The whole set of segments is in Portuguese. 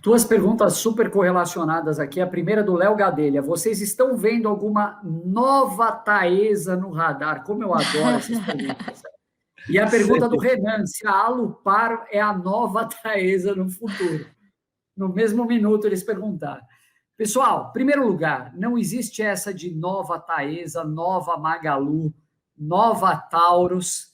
Duas perguntas super correlacionadas aqui. A primeira do Léo Gadelha. Vocês estão vendo alguma nova Taesa no radar? Como eu adoro essas perguntas. E a pergunta do Renan, se a Alupar é a nova Taesa no futuro. No mesmo minuto eles perguntaram. Pessoal, em primeiro lugar, não existe essa de nova Taesa, nova Magalu, nova Taurus.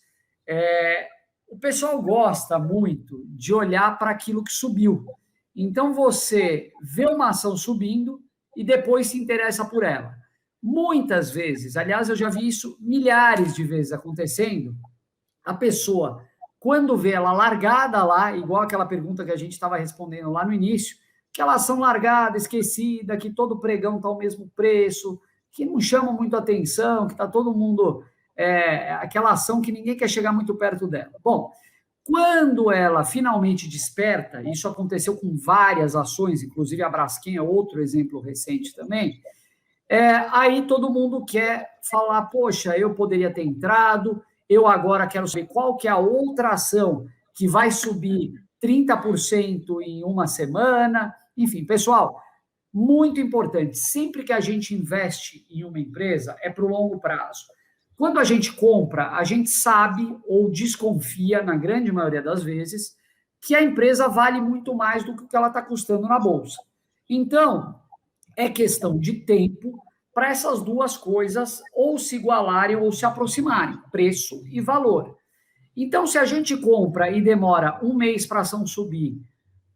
O pessoal gosta muito de olhar para aquilo que subiu. Então, você vê uma ação subindo e depois se interessa por ela. Muitas vezes, aliás, eu já vi isso milhares de vezes acontecendo, a pessoa, quando vê ela largada lá, igual aquela pergunta que a gente estava respondendo lá no início, aquela ação largada, esquecida, que todo pregão está ao mesmo preço, que não chama muito atenção, que está todo mundo... aquela ação que ninguém quer chegar muito perto dela. Bom, quando ela finalmente desperta, isso aconteceu com várias ações, inclusive a Braskem é outro exemplo recente também, aí todo mundo quer falar, poxa, eu poderia ter entrado, eu agora quero saber qual que é a outra ação que vai subir 30% em uma semana. Enfim, pessoal, muito importante, sempre que a gente investe em uma empresa, é para o longo prazo. Quando a gente compra, a gente sabe ou desconfia, na grande maioria das vezes, que a empresa vale muito mais do que o que ela está custando na bolsa. Então, é questão de tempo para essas duas coisas ou se igualarem ou se aproximarem, preço e valor. Então, se a gente compra e demora um mês para a ação subir,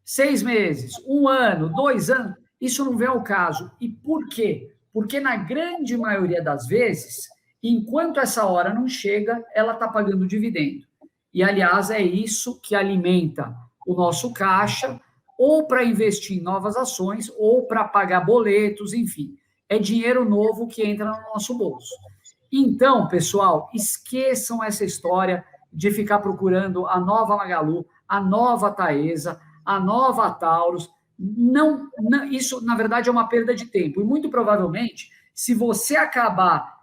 6 meses, 1 ano, 2 anos, isso não vem ao caso. E por quê? Porque na grande maioria das vezes, enquanto essa hora não chega, ela está pagando dividendo. E, aliás, é isso que alimenta o nosso caixa, ou para investir em novas ações, ou para pagar boletos, enfim. É dinheiro novo que entra no nosso bolso. Então, pessoal, esqueçam essa história de ficar procurando a nova Magalu, a nova Taesa, a nova Taurus. Não, isso, na verdade, é uma perda de tempo. E, muito provavelmente, se você acabar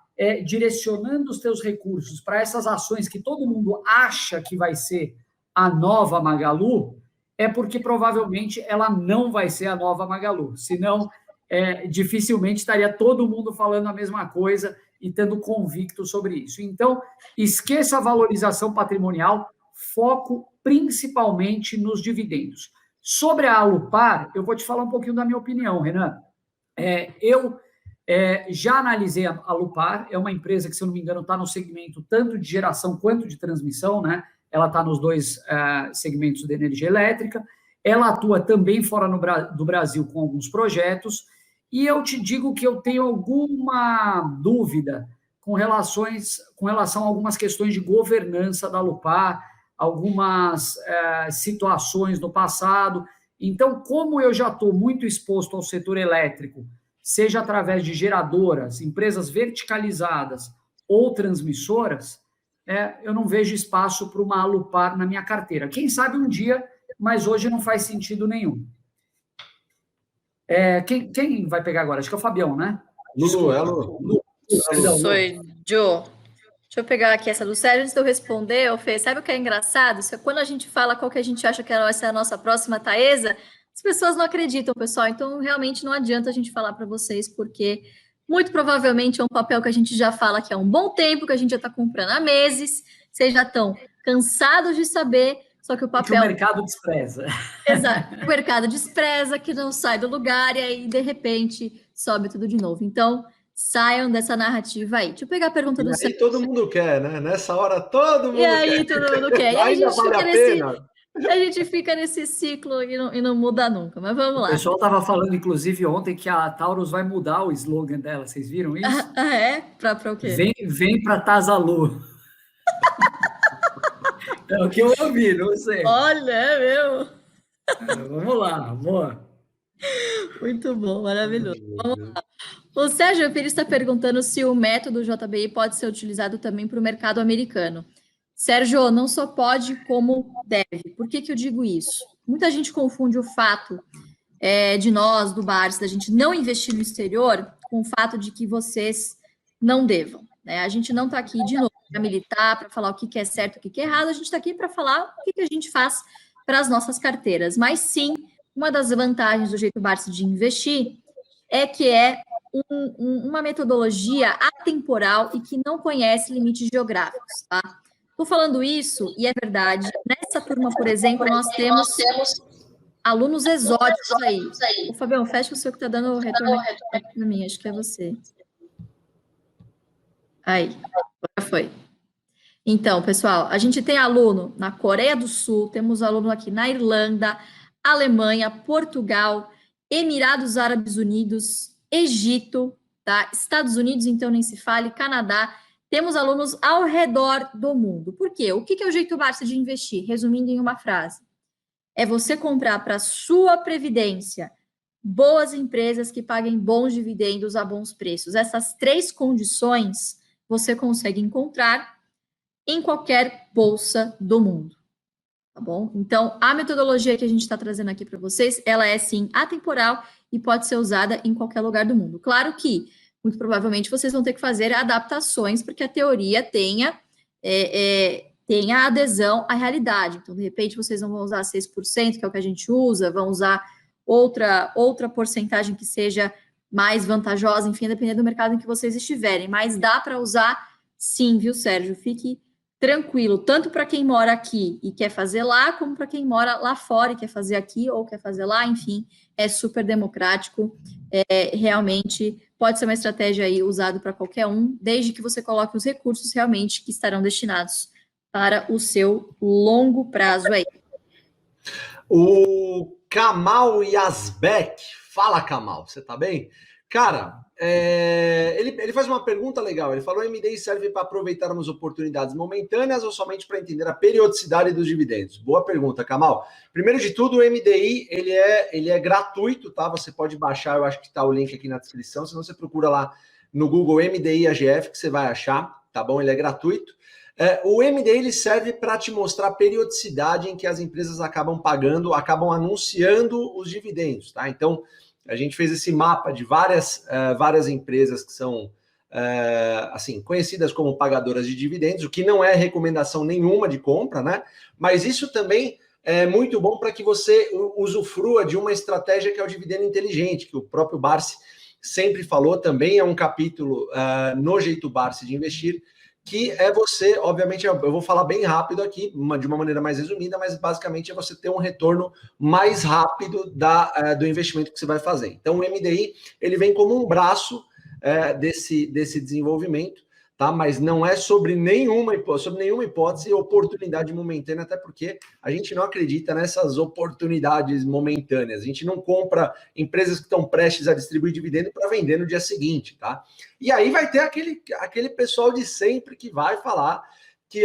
direcionando os teus recursos para essas ações que todo mundo acha que vai ser a nova Magalu, é porque provavelmente ela não vai ser a nova Magalu. Senão, dificilmente estaria todo mundo falando a mesma coisa e estando convicto sobre isso. Então, esqueça a valorização patrimonial, foco principalmente nos dividendos. Sobre a Alupar, eu vou te falar um pouquinho da minha opinião, Renan. Eu já analisei a Alupar, é uma empresa que, se eu não me engano, está no segmento tanto de geração quanto de transmissão, né? Ela está nos dois segmentos de energia elétrica, ela atua também fora do Brasil com alguns projetos, e eu te digo que eu tenho alguma dúvida com relação a algumas questões de governança da Alupar, algumas situações no passado. Então, como eu já estou muito exposto ao setor elétrico, seja através de geradoras, empresas verticalizadas ou transmissoras, eu não vejo espaço para uma Alupar na minha carteira. Quem sabe um dia, mas hoje não faz sentido nenhum. Quem vai pegar agora? Acho que é o Fabião, né? Lu. Sou Joe. Deixa eu pegar aqui essa do Sérgio. Antes de eu responder, Fê, sabe o que é engraçado? Quando a gente fala qual que a gente acha que vai ser a nossa próxima Taesa, as pessoas não acreditam, pessoal. Então, realmente não adianta a gente falar para vocês, porque muito provavelmente é um papel que a gente já fala que há um bom tempo, que a gente já está comprando há meses. Vocês já estão cansados de saber, só que o papel... Que o mercado despreza. Exato. O mercado despreza, que não sai do lugar, e aí, de repente, sobe tudo de novo. Então, saiam dessa narrativa aí. Deixa eu pegar a pergunta do Sérgio. Todo mundo quer, né? Nessa hora, todo mundo quer. E aí, todo mundo quer. E aí, ainda vale a pena. A gente fica nesse ciclo e não muda nunca, mas vamos lá. O pessoal estava falando, inclusive, ontem que a Taurus vai mudar o slogan dela. Vocês viram isso? Para o quê? Vem para Tasalu. É o que eu ouvi, não sei. Olha, meu. Vamos lá, amor. Muito bom, maravilhoso. Vamos lá. O Sérgio Pires está perguntando se o método JBI pode ser utilizado também para o mercado americano. Sérgio, não só pode, como deve. Por que eu digo isso? Muita gente confunde o fato de nós, do Bars, da gente não investir no exterior, com o fato de que vocês não devam. Né? A gente não está aqui, de novo, para militar, para falar o que é certo, o que é errado. A gente está aqui para falar o que a gente faz para as nossas carteiras. Mas, sim, uma das vantagens do jeito Barsi de investir é que é uma metodologia atemporal e que não conhece limites geográficos, tá? Estou falando isso, e é verdade. Nessa turma, por exemplo, nós temos alunos exóticos aí. Ô, Fabião, fecha o seu que está dando retorno aqui para mim, acho que é você. Aí, agora foi. Então, pessoal, a gente tem aluno na Coreia do Sul, temos aluno aqui na Irlanda, Alemanha, Portugal, Emirados Árabes Unidos, Egito, tá? Estados Unidos, então nem se fale, Canadá. Temos alunos ao redor do mundo. Por quê? O que é o jeito Barsi de investir? Resumindo em uma frase. É você comprar para sua previdência boas empresas que paguem bons dividendos a bons preços. Essas 3 condições você consegue encontrar em qualquer bolsa do mundo, tá bom? Então, a metodologia que a gente está trazendo aqui para vocês, ela é, sim, atemporal e pode ser usada em qualquer lugar do mundo. Claro que, muito provavelmente, vocês vão ter que fazer adaptações para que a teoria tenha adesão à realidade. Então, de repente, vocês não vão usar 6%, que é o que a gente usa, vão usar outra porcentagem que seja mais vantajosa, enfim, dependendo do mercado em que vocês estiverem. Mas dá para usar, sim, viu, Sérgio? Fique tranquilo, tanto para quem mora aqui e quer fazer lá, como para quem mora lá fora e quer fazer aqui ou quer fazer lá, enfim, é super democrático, realmente pode ser uma estratégia aí usada para qualquer um, desde que você coloque os recursos realmente que estarão destinados para o seu longo prazo aí. O Kamal Yazbek, fala Kamal, você tá bem? Cara, ele faz uma pergunta legal, ele falou: MDI serve para aproveitarmos oportunidades momentâneas ou somente para entender a periodicidade dos dividendos? Boa pergunta, Kamal. Primeiro de tudo, o MDI, ele é gratuito, tá? Você pode baixar, eu acho que tá o link aqui na descrição, senão você procura lá no Google MDI AGF, que você vai achar, tá bom? Ele é gratuito. O MDI ele serve para te mostrar a periodicidade em que as empresas acabam pagando, acabam anunciando os dividendos, tá? Então, a gente fez esse mapa de várias empresas que são assim, conhecidas como pagadoras de dividendos, o que não é recomendação nenhuma de compra, né? Mas isso também é muito bom para que você usufrua de uma estratégia que é o dividendo inteligente, que o próprio Barsi sempre falou, também é um capítulo no Jeito Barsi de Investir, que é você, obviamente, eu vou falar bem rápido aqui, de uma maneira mais resumida, mas basicamente é você ter um retorno mais rápido do investimento que você vai fazer. Então, o MDI, ele vem como um braço desse desenvolvimento, tá? Mas não é sobre nenhuma hipótese oportunidade momentânea, até porque a gente não acredita nessas oportunidades momentâneas. A gente não compra empresas que estão prestes a distribuir dividendo para vender no dia seguinte, tá? E aí vai ter aquele pessoal de sempre que vai falar que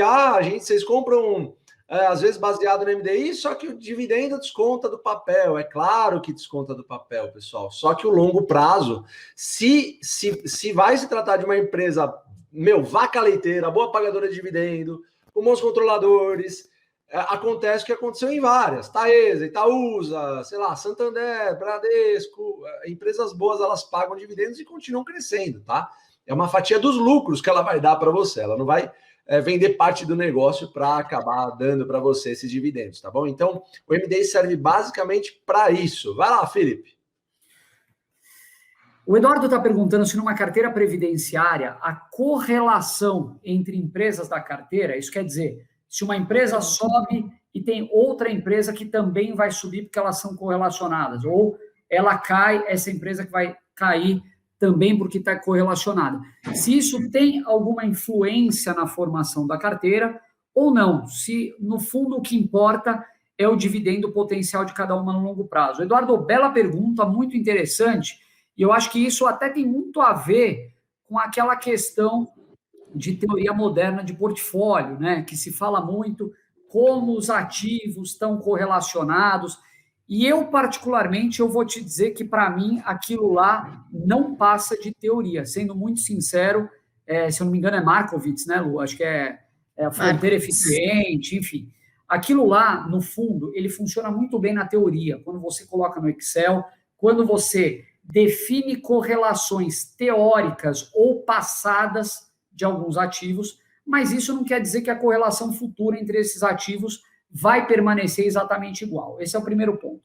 vocês compram às vezes baseado no MDI, só que o dividendo desconta do papel. É claro que desconta do papel, pessoal. Só que o longo prazo, se vai se tratar de uma empresa, vaca leiteira, boa pagadora de dividendo, com bons controladores, acontece o que aconteceu em várias. Taesa, Itaúsa, sei lá, Santander, Bradesco, empresas boas, elas pagam dividendos e continuam crescendo, tá? É uma fatia dos lucros que ela vai dar para você. Ela não vai vender parte do negócio para acabar dando para você esses dividendos, tá bom? Então, o MDI serve basicamente para isso. Vai lá, Felipe. O Eduardo está perguntando se numa carteira previdenciária a correlação entre empresas da carteira, isso quer dizer, se uma empresa sobe e tem outra empresa que também vai subir porque elas são correlacionadas, ou ela cai, essa empresa que vai cair também porque está correlacionada. Se isso tem alguma influência na formação da carteira ou não, se no fundo o que importa é o dividendo potencial de cada uma no longo prazo. Eduardo, bela pergunta, muito interessante, e eu acho que isso até tem muito a ver com aquela questão de teoria moderna de portfólio, né? Que se fala muito como os ativos estão correlacionados. E eu, particularmente, eu vou te dizer que, para mim, aquilo lá não passa de teoria. Sendo muito sincero, se eu não me engano, é Markowitz, né, Lu? Acho que é a fronteira eficiente, enfim. Aquilo lá, no fundo, ele funciona muito bem na teoria. Quando você coloca no Excel, quando você define correlações teóricas ou passadas de alguns ativos, mas isso não quer dizer que a correlação futura entre esses ativos vai permanecer exatamente igual. Esse é o primeiro ponto.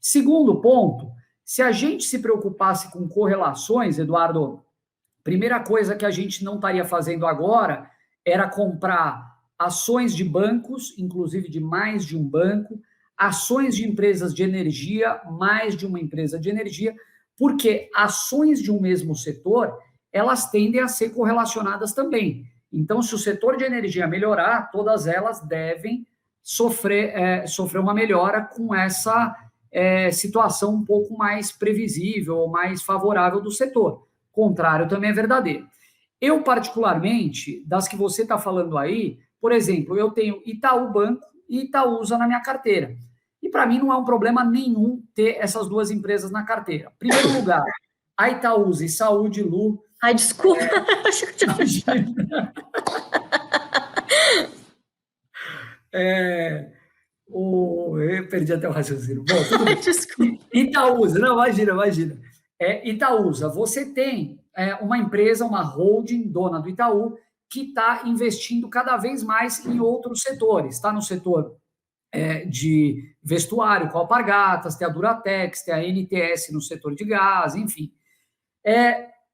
Segundo ponto, se a gente se preocupasse com correlações, Eduardo, primeira coisa que a gente não estaria fazendo agora era comprar ações de bancos, inclusive de mais de um banco, ações de empresas de energia, mais de uma empresa de energia, porque ações de um mesmo setor, elas tendem a ser correlacionadas também. Então, se o setor de energia melhorar, todas elas devem sofrer uma melhora com essa situação um pouco mais previsível ou mais favorável do setor. Contrário também é verdadeiro. Eu, particularmente, das que você está falando aí, por exemplo, eu tenho Itaú Banco e Itaúsa na minha carteira. E para mim não é um problema nenhum ter essas duas empresas na carteira. Em primeiro lugar, a Itaúsa e Saúde, Lu. Ai, desculpa. Eu perdi até o raciocínio. Bom, tudo bem. Desculpa. Itaúsa, não, imagina. Itaúsa, você tem uma empresa, uma holding, dona do Itaú, que está investindo cada vez mais em outros setores. Está no setor de vestuário, com a Alpargatas, tem a Duratex, tem a NTS no setor de gás, enfim.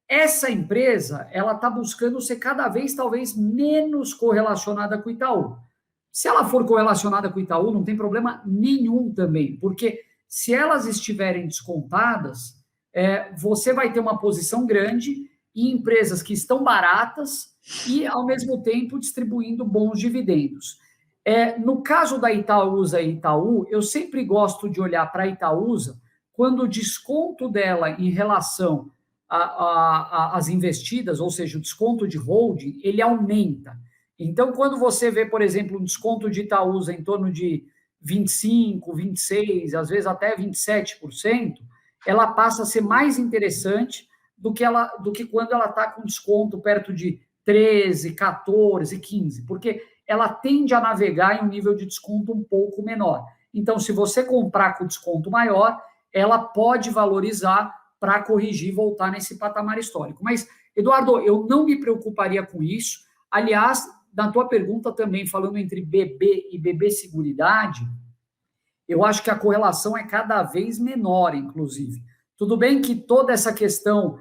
Essa empresa, ela está buscando ser cada vez, talvez, menos correlacionada com o Itaú. Se ela for correlacionada com o Itaú, não tem problema nenhum também, porque se elas estiverem descontadas, você vai ter uma posição grande em empresas que estão baratas e, ao mesmo tempo, distribuindo bons dividendos. No caso da Itaúsa e Itaú, eu sempre gosto de olhar para a Itaúsa quando o desconto dela em relação às investidas, ou seja, o desconto de holding, ele aumenta. Então, quando você vê, por exemplo, um desconto de Itaúsa em torno de 25%, 26%, às vezes até 27%, ela passa a ser mais interessante do que quando ela está com desconto perto de 13%, 14%, 15%, porque ela tende a navegar em um nível de desconto um pouco menor. Então, se você comprar com desconto maior, ela pode valorizar para corrigir e voltar nesse patamar histórico. Mas, Eduardo, eu não me preocuparia com isso. Aliás, na tua pergunta também, falando entre BB e BB Seguridade, eu acho que a correlação é cada vez menor, inclusive. Tudo bem que toda essa questão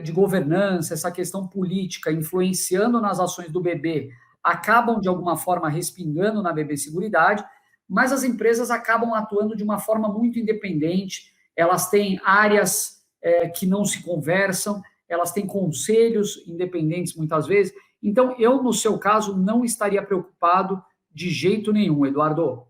de governança, essa questão política influenciando nas ações do BB, acabam, de alguma forma, respingando na BB Seguridade, mas as empresas acabam atuando de uma forma muito independente, elas têm áreas que não se conversam, elas têm conselhos independentes, muitas vezes. Então, eu, no seu caso, não estaria preocupado de jeito nenhum, Eduardo.